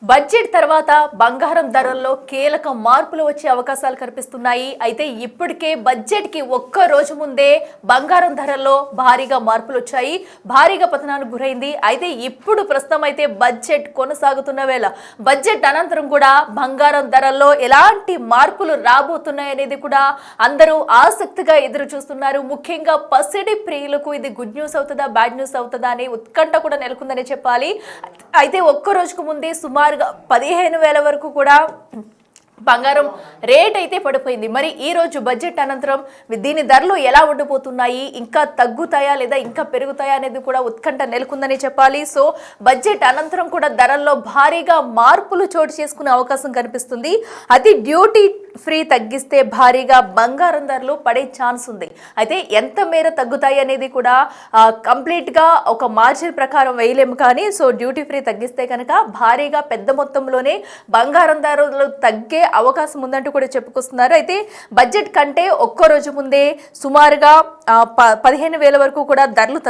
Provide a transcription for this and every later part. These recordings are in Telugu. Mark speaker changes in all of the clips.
Speaker 1: బడ్జెట్ తర్వాత బంగారం ధరల్లో కీలక మార్పులు వచ్చే అవకాశాలు కనిపిస్తున్నాయి. అయితే ఇప్పటికే బడ్జెట్ కి ఒక్క రోజు ముందే బంగారం ధరల్లో భారీగా మార్పులు వచ్చాయి, భారీగా పతనానికి గురైంది. అయితే ఇప్పుడు ప్రస్తుతం అయితే బడ్జెట్ కొనసాగుతున్న వేళ బడ్జెట్ అనంతరం కూడా బంగారం ధరల్లో ఎలాంటి మార్పులు రాబోతున్నాయి అనేది కూడా అందరూ ఆసక్తిగా ఎదురు చూస్తున్నారు. ముఖ్యంగా పసిడి ప్రియులకు ఇది గుడ్ న్యూస్ అవుతుందా, బ్యాడ్ న్యూస్ అవుతుందా అనే ఉత్కంఠ కూడా నెలకొందని చెప్పాలి. అయితే ఒక్క రోజుకు ముందే సుమారుగా 15,000 వరకు కూడా బంగారం రేట్ అయితే పడిపోయింది. మరి ఈ రోజు బడ్జెట్ అనంతరం దీని ధరలు ఎలా ఉండబోతున్నాయి, ఇంకా తగ్గుతాయా లేదా ఇంకా పెరుగుతాయా అనేది కూడా ఉత్కంఠ నెలకొందని చెప్పాలి. సో బడ్జెట్ అనంతరం కూడా ధరల్లో భారీగా మార్పులు చోటు చేసుకునే అవకాశం కనిపిస్తుంది. అది డ్యూటీ ఫ్రీ తగ్గిస్తే భారీగా బంగారం ధరలు పడే ఛాన్స్ ఉంది. అయితే ఎంత మేర తగ్గుతాయి అనేది కూడా కంప్లీట్ గా ఒక మార్జిన్ ప్రకారం వేయలేము, కానీ సో డ్యూటీ ఫ్రీ తగ్గిస్తే కనుక భారీగా పెద్ద మొత్తంలోనే బంగారం ధరలు తగ్గే అవకాశం ఉందంటూ కూడా చెప్పుకొస్తున్నారు. అయితే బడ్జెట్ కంటే ఒక్క రోజు ముందే సుమారుగా 15,000 వరకు కూడా ధరలు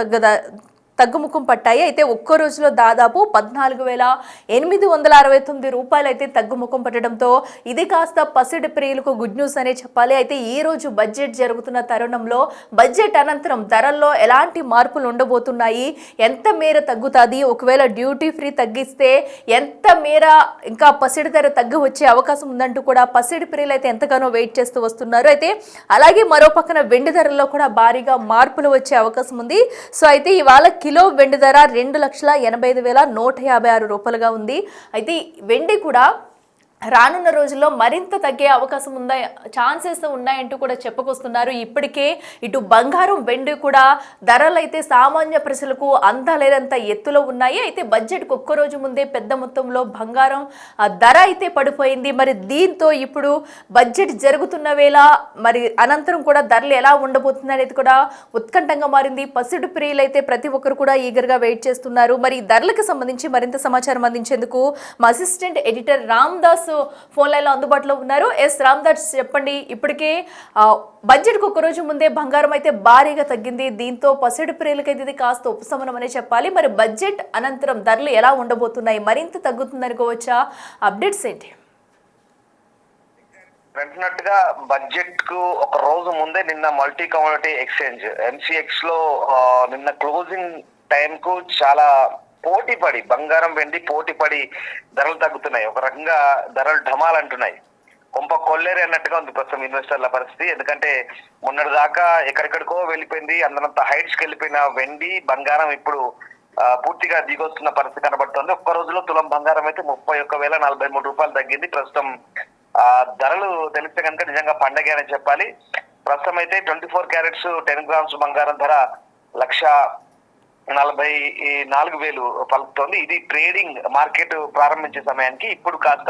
Speaker 1: తగ్గుముఖం పట్టాయి. అయితే ఒక్కో రోజులో దాదాపు 14,869 రూపాయలు అయితే తగ్గుముఖం పట్టడంతో ఇది కాస్త పసిడి ప్రియులకు గుడ్ న్యూస్ అనే చెప్పాలి. అయితే ఈ రోజు బడ్జెట్ జరుగుతున్న తరుణంలో బడ్జెట్ అనంతరం ధరల్లో ఎలాంటి మార్పులు ఉండబోతున్నాయి, ఎంత మేర తగ్గుతుంది, ఒకవేళ డ్యూటీ ఫ్రీ తగ్గిస్తే ఎంత మేర ఇంకా పసిడి ధర తగ్గి వచ్చే అవకాశం ఉందంటూ కూడా పసిడి ప్రియులు అయితే ఎంతగానో వెయిట్ చేస్తూ వస్తున్నారు. అయితే అలాగే మరో పక్కన వెండి ధరల్లో కూడా భారీగా మార్పులు వచ్చే అవకాశం ఉంది. సో అయితే ఇవాళ కిలో వెండి ధర 2,85,156 రూపాయలుగా ఉంది. అయితే వెండి కూడా రానున్న రోజుల్లో మరింత తగ్గే అవకాశం ఉందా, ఛాన్సెస్ ఉన్నాయంటూ కూడా చెప్పుకొస్తున్నారు. ఇప్పటికే ఇటు బంగారం వెండి కూడా ధరలు అయితే సామాన్య ప్రజలకు అందలేనంత ఎత్తులో ఉన్నాయి. అయితే బడ్జెట్కి ఒక్క రోజు ముందే పెద్ద మొత్తంలో బంగారం ధర అయితే పడిపోయింది. మరి దీంతో ఇప్పుడు బడ్జెట్ జరుగుతున్న వేళ మరి అనంతరం కూడా ధరలు ఎలా ఉండబోతుంది అనేది కూడా ఉత్కంఠంగా మారింది. పసిడి ప్రియులు అయితే ప్రతి ఒక్కరు కూడా ఈగర్గా వెయిట్ చేస్తున్నారు. మరి ధరలకు సంబంధించి మరింత సమాచారం అందించేందుకు మా assistant editor Ram Das phone line లో అందుబాటులో ఉన్నారు. ఎస్ రామ్ దాస్, చెప్పండి. ఇప్పటికే బడ్జెట్ కు ఒక రోజు ముందే బంగారం అయితే భారీగా తగ్గింది. దీంతో పసిడి ప్రియులకైతే ఇది కాస్త ఉపశమనం అనే చెప్పాలి. మరి బడ్జెట్ అనంతరం ధరలు ఎలా ఉండబోతున్నాయి, మరింత తగ్గుతుంది అనుకోవచ్చా? అప్డేట్స్ ఏంటి?
Speaker 2: వెంటనట్టుగా బడ్జెట్ కు ఒక రోజు ముందే నిన్న మల్టీ కమోడిటీ ఎక్స్చేంజ్ MCX లో నిన్న క్లోజింగ్ టైం కు చాలా పోటీపడి బంగారం వెండి పోటీపడి ధరలు తగ్గుతున్నాయి. ఒక రకంగా ధరలు ఢమాల్ అంటున్నాయి. కొంప కొల్లేరు అన్నట్టుగా ఉంది ప్రస్తుతం ఇన్వెస్టర్ల పరిస్థితి. ఎందుకంటే మొన్నటి దాకా ఎక్కడెక్కడికో వెళ్ళిపోయింది, అందరంత హైట్స్ కి వెళ్ళిపోయిన వెండి బంగారం ఇప్పుడు పూర్తిగా దిగొస్తున్న పరిస్థితి కనబడుతుంది. ఒక్క రోజులో తులం బంగారం అయితే 31,043 రూపాయలు తగ్గింది. ప్రస్తుతం ధరలు తెలిస్తే కనుక నిజంగా పండగ అని చెప్పాలి. ప్రస్తుతం అయితే 24 క్యారెట్స్ 10 గ్రామ్స్ బంగారం ధర 1,44,000 పలుకుతోంది. ఇది ట్రేడింగ్ మార్కెట్ ప్రారంభించే సమయానికి ఇప్పుడు కాస్త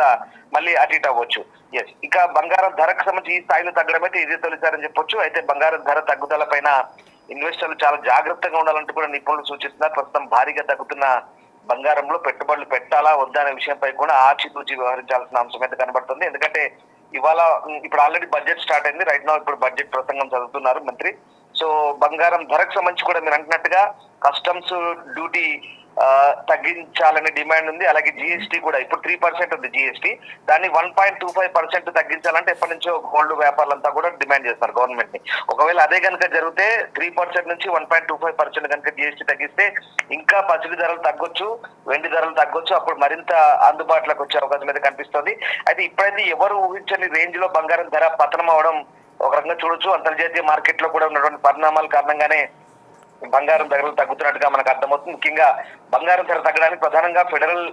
Speaker 2: మళ్ళీ అటు ఇటు అవ్వచ్చు. ఎస్, ఇక బంగారం ధరకు సంబంధించి ఈ స్థాయిలో తగ్గడం అయితే ఇదే తొలిసారని చెప్పొచ్చు. అయితే బంగారం ధర తగ్గుదల పైన ఇన్వెస్టర్లు చాలా జాగ్రత్తగా ఉండాలంటూ కూడా నిపుణులు సూచిస్తున్నారు. ప్రస్తుతం భారీగా తగ్గుతున్న బంగారంలో పెట్టుబడులు పెట్టాలా వద్దా అనే విషయంపై కూడా ఆచితూచి వ్యవహరించాల్సిన అంశం అయితే కనబడుతుంది. ఎందుకంటే ఇవాళ ఇప్పుడు ఆల్రెడీ బడ్జెట్ స్టార్ట్ అయింది. రైట్ నౌ ఇప్పుడు బడ్జెట్ ప్రసంగం చదువుతున్నారు మంత్రి. సో బంగారం ధరకు సంబంధించి కూడా మీరు అంటున్నట్టుగా కస్టమ్స్ డ్యూటీ తగ్గించాలనే డిమాండ్ ఉంది. అలాగే GST కూడా ఇప్పుడు 3% ఉంది GST. దాన్ని 1.25% తగ్గించాలంటే ఎప్పటి నుంచో గోల్డ్ వ్యాపారులంతా కూడా డిమాండ్ చేస్తారు గవర్నమెంట్ ని. ఒకవేళ అదే కనుక జరిగితే 3% నుంచి 1.25% కనుక GST తగ్గిస్తే ఇంకా పసిడి ధరలు తగ్గొచ్చు, వెండి ధరలు తగ్గొచ్చు. అప్పుడు మరింత అందుబాటులోకి వచ్చే అవకాశం అయితే కనిపిస్తుంది. అయితే ఇప్పుడైతే ఎవరు ఊహించని రేంజ్ లో బంగారం ధర పతనం అవడం ఒక రకంగా చూడొచ్చు. అంతర్జాతీయ మార్కెట్ లో కూడా ఉన్నటువంటి పరిణామాల కారణంగానే బంగారం ధరలు తగ్గుతున్నట్టుగా మనకు అర్థమవుతుంది. ముఖ్యంగా బంగారం ధర తగ్గడానికి ప్రధానంగా ఫెడరల్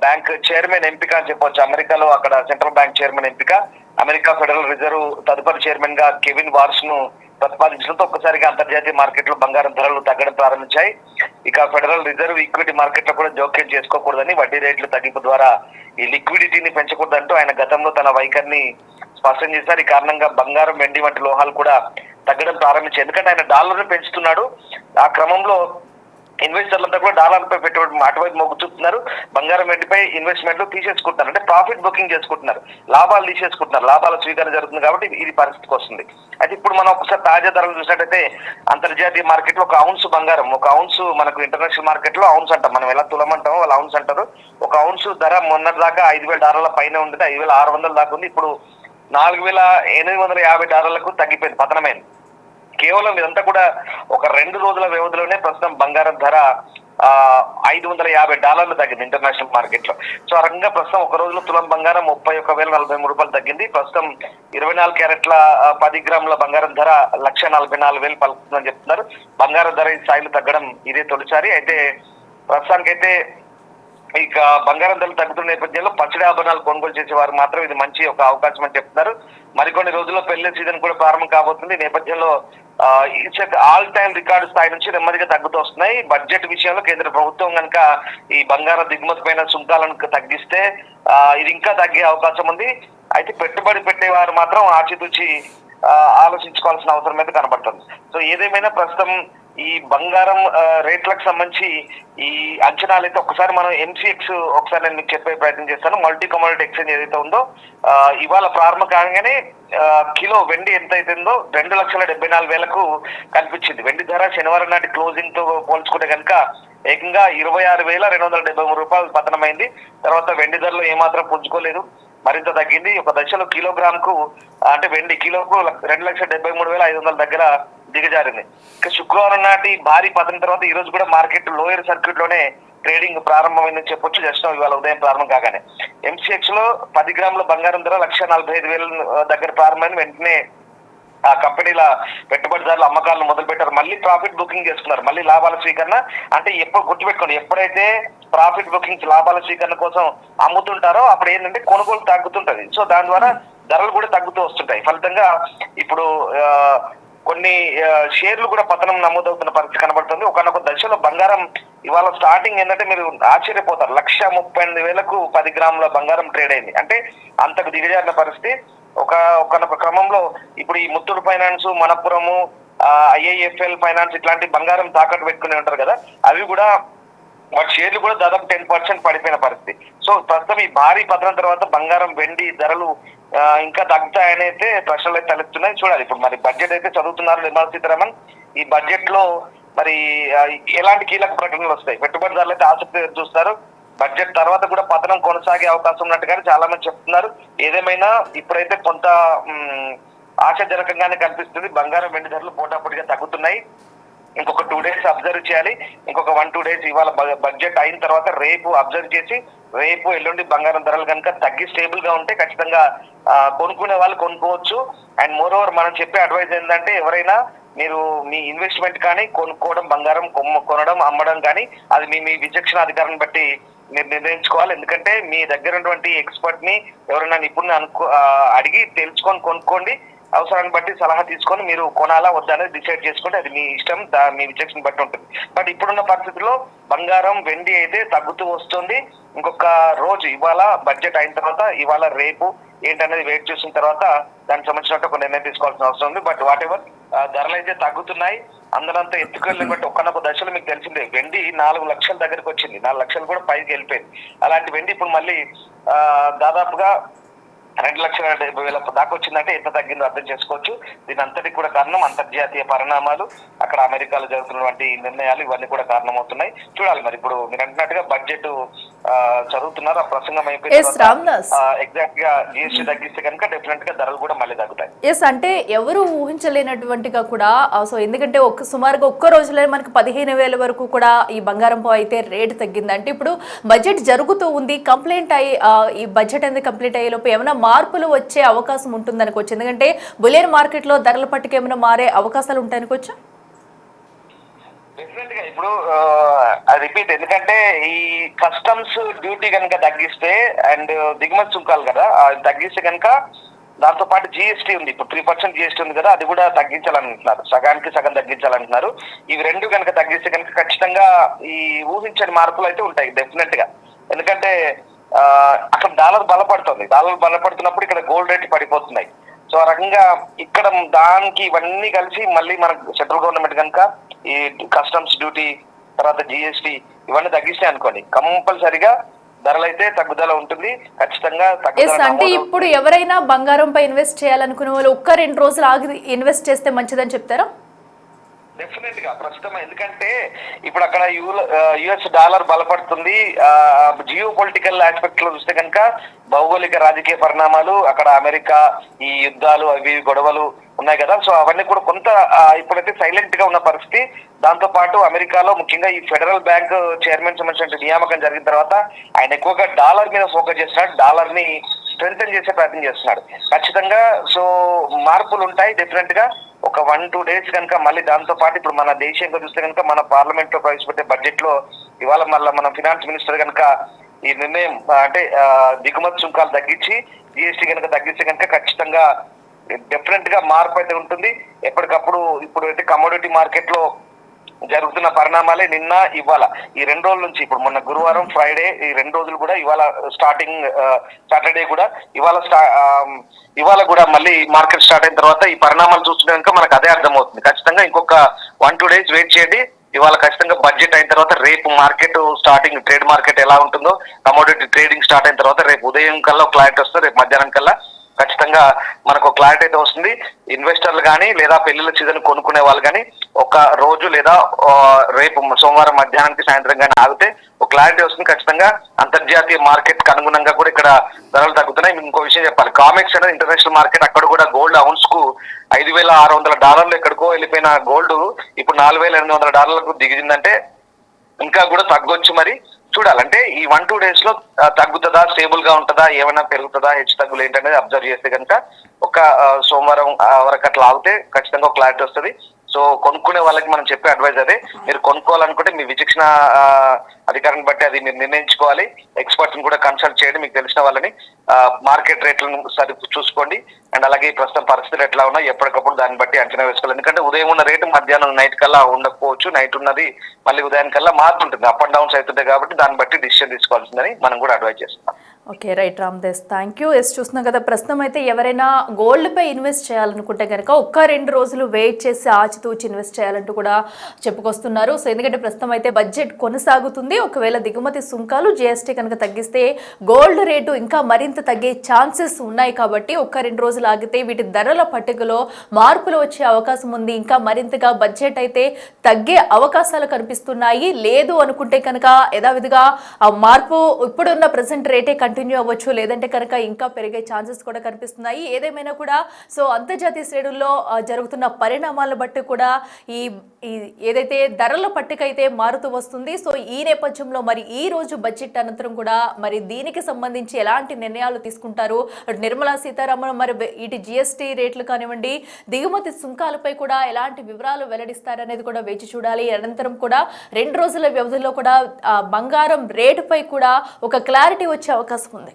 Speaker 2: బ్యాంక్ చైర్మన్ ఎంపిక అని చెప్పవచ్చు. అమెరికాలో అక్కడ సెంట్రల్ బ్యాంక్ చైర్మన్ ఎంపిక, అమెరికా ఫెడరల్ రిజర్వ్ తదుపరి చైర్మన్ గా కెవిన్ వార్స్ ను ప్రతిపాదించడంతో ఒక్కసారిగా అంతర్జాతీయ మార్కెట్ లో బంగారం ధరలు తగ్గడం ప్రారంభించాయి. ఇక ఫెడరల్ రిజర్వ్ ఈక్విటీ మార్కెట్ లో కూడా జోక్యం చేసుకోకూడదని, వడ్డీ రేట్ల తగ్గింపు ద్వారా ఈ లిక్విడిటీని పెంచకూడదంటూ ఆయన గతంలో తన వైఖరిని స్పష్టం చేశారు. ఈ కారణంగా బంగారం వెండి వంటి లోహాలు కూడా తగ్గడం ప్రారంభించాయి. ఎందుకంటే ఆయన డాలర్ను పెంచుతున్నాడు. ఆ క్రమంలో ఇన్వెస్టర్లంతా కూడా డాలర్పై పెట్టుబడి అటువైపు మొగ్గు చూపుతున్నారు. బంగారం వెండిపై ఇన్వెస్ట్మెంట్లు తీసేసుకుంటున్నారు, అంటే ప్రాఫిట్ బుకింగ్ చేసుకుంటున్నారు, లాభాలు తీసేసుకుంటున్నారు. లాభాల స్వీకరణ జరుగుతుంది కాబట్టి ఇది పరిస్థితికి వస్తుంది. అయితే ఇప్పుడు మనం ఒకసారి తాజా ధరలు చూసినట్టయితే అంతర్జాతీయ మార్కెట్ లో ఒక ఔన్స్ బంగారం, ఒక ఔన్స్ మనకు ఇంటర్నేషనల్ మార్కెట్ లో ఔన్స్ అంటాం, మనం ఎలా తులమంటామో వాళ్ళు ఔన్స్ అంటారు. ఒక ఔన్స్ ధర మొన్నటి దాకా $5,000 పైన ఉండేది, 5,600 దాకా ఉంది. ఇప్పుడు $4,850 తగ్గిపోయింది, పతనమైంది. కేవలం ఇదంతా కూడా ఒక 2 రోజుల వ్యవధిలోనే ప్రస్తుతం బంగారం ధర $550 తగ్గింది ఇంటర్నేషనల్ మార్కెట్ లో. సో ఆ రకంగా ప్రస్తుతం ఒక రోజులో తులం బంగారం $31,043 తగ్గింది. ప్రస్తుతం 24 క్యారెట్ల 10 గ్రాముల బంగారం ధర 1,44,000 పలుకుతుందని చెప్తున్నారు. బంగారం ధర ఈ స్థాయిలో తగ్గడం ఇదే తొలిసారి. అయితే ప్రస్తుతానికైతే ఇక బంగారం ధరలు తగ్గుతున్న నేపథ్యంలో పచ్చడి ఆభరణాలు కొనుగోలు చేసే వారు మాత్రం ఇది మంచి ఒక అవకాశం అని చెప్తున్నారు. మరికొన్ని రోజుల్లో పెళ్లి సీజన్ కూడా ప్రారంభం కాబోతుంది. నేపథ్యంలో ఆల్ టైమ్ రికార్డు స్థాయి నుంచి నెమ్మదిగా తగ్గుతూ వస్తున్నాయి. బడ్జెట్ విషయంలో కేంద్ర ప్రభుత్వం కనుక ఈ బంగారం దిగుమతి పైన సుంకాలను తగ్గిస్తే ఇది ఇంకా తగ్గే అవకాశం ఉంది. అయితే పెట్టుబడి పెట్టేవారు మాత్రం ఆచితూచి ఆలోచించుకోవాల్సిన అవసరం అయితే కనబడుతుంది. సో ఏదేమైనా ప్రస్తుతం ఈ బంగారం రేట్లకు సంబంధించి ఈ అంచనాలు అయితే ఒకసారి మనం MCX ఒకసారి నేను మీకు చెప్పే ప్రయత్నం చేస్తాను. మల్టీ కమోడిటీ ఎక్స్చేంజ్ ఏదైతే ఉందో ఇవాళ ప్రారంభం కాగానే కిలో వెండి ఎంత అయితుందో 2,74,000కు కనిపించింది. వెండి ధర శనివారం నాటి క్లోజింగ్ తో పోల్చుకుంటే కనుక ఏకంగా $26,273 పతనమైంది. తర్వాత వెండి ధరలో ఏమాత్రం పుంజుకోలేదు, మరింత తగ్గింది. ఒక దశలో కిలోగ్రామ్ కు అంటే వెండి కిలోకు 2,73,500 దగ్గర దిగజారింది. ఇక శుక్రవారం నాటి భారీ పతనం తర్వాత ఈ రోజు కూడా మార్కెట్ లోయర్ సర్క్యూట్ లోనే ట్రేడింగ్ ప్రారంభమైందని చెప్పొచ్చు. జస్ట్ ఇవాళ ఉదయం ప్రారంభం కాగానే MCX లో 10 గ్రాముల బంగారం ధర 1,45,000 దగ్గర ప్రారంభమైంది. వెంటనే ఆ కంపెనీల పెట్టుబడిదారులు అమ్మకాలను మొదలు పెట్టారు, మళ్ళీ ప్రాఫిట్ బుకింగ్ చేసుకున్నారు, మళ్ళీ లాభాల స్వీకరణ. అంటే ఎప్పుడు గుర్తుపెట్టుకోండి, ఎప్పుడైతే ప్రాఫిట్ బుకింగ్స్ లాభాల స్వీకరణ కోసం అమ్ముతుంటారో అప్పుడు ఏంటంటే కొనుగోలు తగ్గుతుంటది. సో దాని ద్వారా ధరలు కూడా తగ్గుతూ వస్తుంటాయి. ఫలితంగా ఇప్పుడు కొన్ని షేర్లు కూడా పతనం నమోదవుతున్న పరిస్థితి కనబడుతుంది. ఒకనొక దశలో బంగారం ఇవాళ స్టార్టింగ్ ఏంటంటే మీరు ఆశ్చర్యపోతారు, 1,38,000కు 10 గ్రాముల బంగారం ట్రేడ్ అయింది. అంటే అంతకు దిగజారిన పరిస్థితి. ఒకనొక క్రమంలో ఇప్పుడు ఈ ముత్తూట్ ఫైనాన్స్, మనపురము, IIFL ఫైనాన్స్ ఇట్లాంటి బంగారం తాకట్టు పెట్టుకుని ఉంటారు కదా, అవి కూడా వాటి షేర్లు కూడా దాదాపు 10% పడిపోయిన పరిస్థితి. సో ప్రస్తుతం ఈ భారీ పతనం తర్వాత బంగారం వెండి ధరలు ఇంకా తగ్గుతాయని అయితే ప్రశ్నలు అయితే తలెత్తున్నాయి. చూడాలి ఇప్పుడు మరి బడ్జెట్ అయితే చదువుతున్నారు నిర్మలా సీతారామన్. ఈ బడ్జెట్ లో మరి ఎలాంటి కీలక ప్రకటనలు వస్తాయి, పెట్టుబడిదారులు అయితే ఆసక్తి చూస్తారు. బడ్జెట్ తర్వాత కూడా పతనం కొనసాగే అవకాశం ఉన్నట్టుగానే చాలా మంది చెప్తున్నారు. ఏదేమైనా ఇప్పుడైతే కొంత ఆశాజనకంగానే కనిపిస్తుంది. బంగారం వెండి ధరలు పోటాపోటీగా తగ్గుతున్నాయి. ఇంకొక 2 days అబ్జర్వ్ చేయాలి. ఇంకొక 1-2 days ఇవాళ బడ్జెట్ అయిన తర్వాత రేపు అబ్జర్వ్ చేసి రేపు ఎల్లుండి బంగారం ధరలు కనుక తగ్గి స్టేబుల్ గా ఉంటే ఖచ్చితంగా కొనుక్కునే వాళ్ళు కొనుక్కోవచ్చు. అండ్ మోర్ ఓవర్ మనం చెప్పే అడ్వైజ్ ఏంటంటే ఎవరైనా మీరు మీ ఇన్వెస్ట్మెంట్ కానీ కొనుక్కోవడం, బంగారం కొనడం అమ్మడం కానీ అది మీ విచక్షణ అధికారాన్ని బట్టి మీరు నిర్ణయించుకోవాలి. ఎందుకంటే మీ దగ్గర ఉన్నటువంటి ఎక్స్పర్ట్ ని ఎవరైనా నిపుణుని అడిగి తెలుసుకొని కొనుక్కోండి. అవసరాన్ని బట్టి సలహా తీసుకొని మీరు కొనాలా వద్దా అనేది డిసైడ్ చేసుకుంటే అది మీ ఇష్టం, మీ విచక్షణ బట్టి ఉంటుంది. బట్ ఇప్పుడున్న పరిస్థితుల్లో బంగారం వెండి అయితే తగ్గుతూ వస్తుంది. ఇంకొక రోజు ఇవాళ బడ్జెట్ అయిన తర్వాత ఇవాళ రేపు ఏంటనేది వెయిట్ చేసిన తర్వాత దానికి సంబంధించినట్టు ఒక నిర్ణయం తీసుకోవాల్సిన అవసరం ఉంది. బట్ వాట్ ఎవర్ ధరలు అయితే తగ్గుతున్నాయి. అందరంతా ఎత్తుకెళ్ళి బట్టి ఒక్కనొక దశలో మీకు తెలిసిందే వెండి 4 లక్షల దగ్గరకు వచ్చింది, 4 లక్షలు కూడా పైకి వెళ్ళిపోయింది. అలాంటి వెండి ఇప్పుడు మళ్ళీ దాదాపుగా 2,70,000 దాకా వచ్చిందంటే ఎంత తగ్గిందో అర్థం చేసుకోవచ్చు. దీని అంతటికి కూడా కారణం అంతర్జాతీయ పరిణామాలు, అక్కడ అమెరికాలో జరుగుతున్నటువంటి నిర్ణయాలు, ఇవన్నీ కూడా కారణమవుతున్నాయి. చూడాలి మరి ఇప్పుడు మీరు అంటున్నట్టుగా బడ్జెట్ చదువుతున్నారు, ఆ ప్రసంగం అయిపోయింది ఎగ్జాక్ట్ గా GST తగ్గిస్తే కనుక డెఫినెట్ గా ధరలు కూడా మళ్ళీ తగ్గుతాయి.
Speaker 1: ఎస్, అంటే ఎవరు ఊహించలేనటువంటిగా కూడా సో ఎందుకంటే సుమారుగా ఒక్క రోజులో మనకి 15,000 వరకు కూడా ఈ బంగారం అయితే రేటు తగ్గింది. అంటే ఇప్పుడు బడ్జెట్ జరుగుతూ ఉంది, కంప్లైంట్ అయ్యి ఈ బడ్జెట్ అనేది కంప్లీట్ అయ్యే లోపు ఏమైనా మార్పులు వచ్చే అవకాశం ఉంటుందనుకోవచ్చు. ఎందుకంటే బులియన్ మార్కెట్ లో ధరల పట్టిక ఏమైనా మారే అవకాశాలు ఉంటాయనుకోవచ్చు.
Speaker 2: డెఫినెట్ గా ఇప్పుడు రిపీట్, ఎందుకంటే ఈ కస్టమ్స్ డ్యూటీ కనుక తగ్గిస్తే అండ్ దిగుమతి సుంకాలు కదా తగ్గిస్తే కనుక దాంతో పాటు GST ఉంది, ఇప్పుడు 3% GST ఉంది కదా, అది కూడా తగ్గించాలంటున్నారు, సగానికి సగం తగ్గించాలంటున్నారు. ఇవి రెండు కనుక తగ్గిస్తే కనుక ఖచ్చితంగా ఈ ఊహించని మార్పులు అయితే ఉంటాయి డెఫినెట్ గా. ఎందుకంటే అక్కడ డాలర్ బలపడుతున్నప్పుడు ఇక్కడ గోల్డ్ రేట్ పడిపోతున్నాయి. సో ఆ రకంగా ఇక్కడ దానికి ఇవన్నీ కలిసి మళ్ళీ మనకు సెంట్రల్ గవర్నమెంట్ కనుక ఈ కస్టమ్స్ డ్యూటీ తర్వాత జిఎస్టీ ఇవన్నీ తగ్గిస్తాయి అనుకోండి, కంపల్సరిగా ధరలు అయితే తగ్గుదల ఉంటుంది, ఖచ్చితంగా తగ్గుదల
Speaker 1: అంటే
Speaker 2: నమోదు.
Speaker 1: ఇప్పుడు ఎవరైనా బంగారంపై ఇన్వెస్ట్ చేయాలనుకునే వాళ్ళు 1-2 రోజులు ఆగి ఇన్వెస్ట్ చేస్తే మంచిదని చెప్తారా?
Speaker 2: డెఫినెట్ గా ప్రస్తుతం, ఎందుకంటే ఇప్పుడు అక్కడ యుఎస్ డాలర్ బలపడుతుంది. జియో పొలిటికల్ ఆస్పెక్ట్ లో చూస్తే కనుక భౌగోళిక రాజకీయ పరిణామాలు, అక్కడ అమెరికా ఈ యుద్ధాలు అవి గొడవలు ఉన్నాయి కదా, సో అవన్నీ కూడా కొంత ఇప్పుడైతే సైలెంట్ గా ఉన్న పరిస్థితి. దాంతో పాటు అమెరికాలో ముఖ్యంగా ఈ ఫెడరల్ బ్యాంక్ చైర్మన్ సంబంధించిన నియామకం జరిగిన తర్వాత ఆయన ఎక్కువగా డాలర్ మీద ఫోకస్ చేస్తున్నాడు, డాలర్ ని స్ట్రెంథెన్ చేసే ప్రయత్నం చేస్తున్నాడు. ఖచ్చితంగా సో మార్పులు ఉంటాయి డెఫినెట్ గా. ఒక 1-2 డేస్ కనుక మళ్ళీ దాంతో పాటు ఇప్పుడు మన దేశంగా చూస్తే కనుక మన పార్లమెంట్ లో ప్రవేశపెట్టే బడ్జెట్ లో ఇవాళ మళ్ళీ మన ఫినాన్స్ మినిస్టర్ కనుక ఈ నిర్ణయం అంటే దిగుమతి సుంకాలు తగ్గించి జిఎస్టీ కనుక తగ్గిస్తే కనుక ఖచ్చితంగా డెఫినెట్ గా మార్పు అయితే ఉంటుంది. ఎప్పటికప్పుడు ఇప్పుడు అయితే కమోడిటీ మార్కెట్ లో జరుగుతున్న పరిణామాలే నిన్న ఇవాళ ఈ 2 రోజుల నుంచి, ఇప్పుడు మొన్న గురువారం ఫ్రైడే ఈ 2 రోజులు కూడా, ఇవాళ స్టార్టింగ్ సాటర్డే కూడా, ఇవాళ కూడా మళ్ళీ మార్కెట్ స్టార్ట్ అయిన తర్వాత ఈ పరిణామాలు చూస్తుంటే మనకు అదే అర్థమవుతుంది. ఖచ్చితంగా ఇంకొక 1-2 డేస్ వెయిట్ చేయండి. ఇవాళ ఖచ్చితంగా బడ్జెట్ అయిన తర్వాత రేపు మార్కెట్ స్టార్టింగ్ ట్రేడ్ మార్కెట్ ఎలా ఉంటుందో, కమోడిటీ ట్రేడింగ్ స్టార్ట్ అయిన తర్వాత రేపు ఉదయం కల్లా క్లారిటీ వస్తుంది, రేపు మధ్యాహ్నం కల్లా ఖచ్చితంగా మనకు క్లారిటీ అయితే వస్తుంది. ఇన్వెస్టర్లు కానీ లేదా పెళ్లిళ్ళ సీజన్ కొనుక్కునే వాళ్ళు కానీ ఒక రోజు లేదా రేపు సోమవారం మధ్యాహ్నానికి సాయంత్రం కానీ ఆగితే ఒక క్లారిటీ వస్తుంది. ఖచ్చితంగా అంతర్జాతీయ మార్కెట్ కి అనుగుణంగా కూడా ఇక్కడ ధరలు తగ్గుతున్నాయి. ఇంకో విషయం చెప్పాలి, కామెక్స్ అనేది ఇంటర్నేషనల్ మార్కెట్, అక్కడ కూడా గోల్డ్ ఔన్స్ కు $5,600 ఎక్కడికో వెళ్ళిపోయిన గోల్డ్ ఇప్పుడు $4,800 దిగిందంటే ఇంకా కూడా తగ్గొచ్చు. మరి చూడాలంటే ఈ 1-2 డేస్ లో తగ్గుతుందా, స్టేబుల్ గా ఉంటుందా, ఏమైనా పెరుగుతుందా, హెచ్చు తగ్గులు ఏంటనేది అబ్జర్వ్ చేస్తే కనుక ఒక సోమవారం వరకు అట్లా ఆగితే ఖచ్చితంగా ఒక క్లారిటీ వస్తుంది. సో కొనుక్కునే వాళ్ళకి మనం చెప్పే అడ్వైజ్ అదే, మీరు కొనుక్కోవాలనుకుంటే మీ విచక్షణ అధికారాన్ని బట్టి అది మీరు నిర్ణయించుకోవాలి. ఎక్స్పర్ట్ని కూడా కన్సల్ట్ చేయండి, మీకు తెలిసిన వాళ్ళని. మార్కెట్ రేట్లను సరి చూసుకోండి. అండ్ అలాగే ప్రస్తుతం పరిస్థితులు ఎట్లా ఉన్నాయి ఎప్పటికప్పుడు దాన్ని బట్టి అంచనా వేసుకోవాలి. ఎందుకంటే ఉదయం ఉన్న రేటు మధ్యాహ్నం నైట్ కల్లా ఉండకపోవచ్చు, నైట్ ఉన్నది మళ్ళీ ఉదయానికల్లా మారుతుంటుంది, అప్ అండ్ డౌన్స్ అవుతుంటాయి. కాబట్టి దాన్ని బట్టి డిసిషన్ తీసుకోవాల్సిందని మనం కూడా అడ్వైజ్ చేస్తున్నాం.
Speaker 1: ఓకే, రైట్ రామ్దేస్, థ్యాంక్ యూ. చూస్తున్నాం కదా, ప్రస్తుతం అయితే ఎవరైనా గోల్డ్పై ఇన్వెస్ట్ చేయాలనుకుంటే కనుక 1-2 రోజులు వెయిట్ చేసి ఆచితూచి ఇన్వెస్ట్ చేయాలంటూ కూడా చెప్పుకొస్తున్నారు. సో ఎందుకంటే ప్రస్తుతం అయితే బడ్జెట్ కొనసాగుతుంది. ఒకవేళ దిగుమతి సుంకాలు జిఎస్టీ కనుక తగ్గిస్తే గోల్డ్ రేటు ఇంకా మరింత తగ్గే ఛాన్సెస్ ఉన్నాయి. కాబట్టి 1-2 రోజులు ఆగితే వీటి ధరల పట్టికలో మార్పులు వచ్చే అవకాశం ఉంది. ఇంకా మరింతగా బడ్జెట్ అయితే తగ్గే అవకాశాలు కనిపిస్తున్నాయి. లేదు అనుకుంటే కనుక యథావిధిగా ఆ మార్పు ఇప్పుడున్న ప్రజెంట్ రేటే కంటిన్యూ అవ్వచ్చు, లేదంటే కనుక ఇంకా పెరిగే ఛాన్సెస్ కూడా కనిపిస్తున్నాయి. ఏదేమైనా కూడా సో అంతర్జాతీయ శ్రేణుల్లో జరుగుతున్న పరిణామాలను బట్టి కూడా ఈ ఏదైతే ధరల పట్టిక అయితే మారుతూ వస్తుంది. సో ఈ నేపథ్యంలో మరి ఈ రోజు బడ్జెట్ అనంతరం కూడా మరి దీనికి సంబంధించి ఎలాంటి నిర్ణయాలు తీసుకుంటారు, నిర్మలా సీతారామన్ మరి ఇటు జిఎస్టీ రేట్లు కానివ్వండి, దిగుమతి సుంకాలపై కూడా ఎలాంటి వివరాలు వెల్లడిస్తారనేది కూడా వేచి చూడాలి. అనంతరం కూడా 2 రోజుల వ్యవధిలో కూడా బంగారం రేటుపై కూడా ఒక క్లారిటీ వచ్చే అవకాశం ఉంది.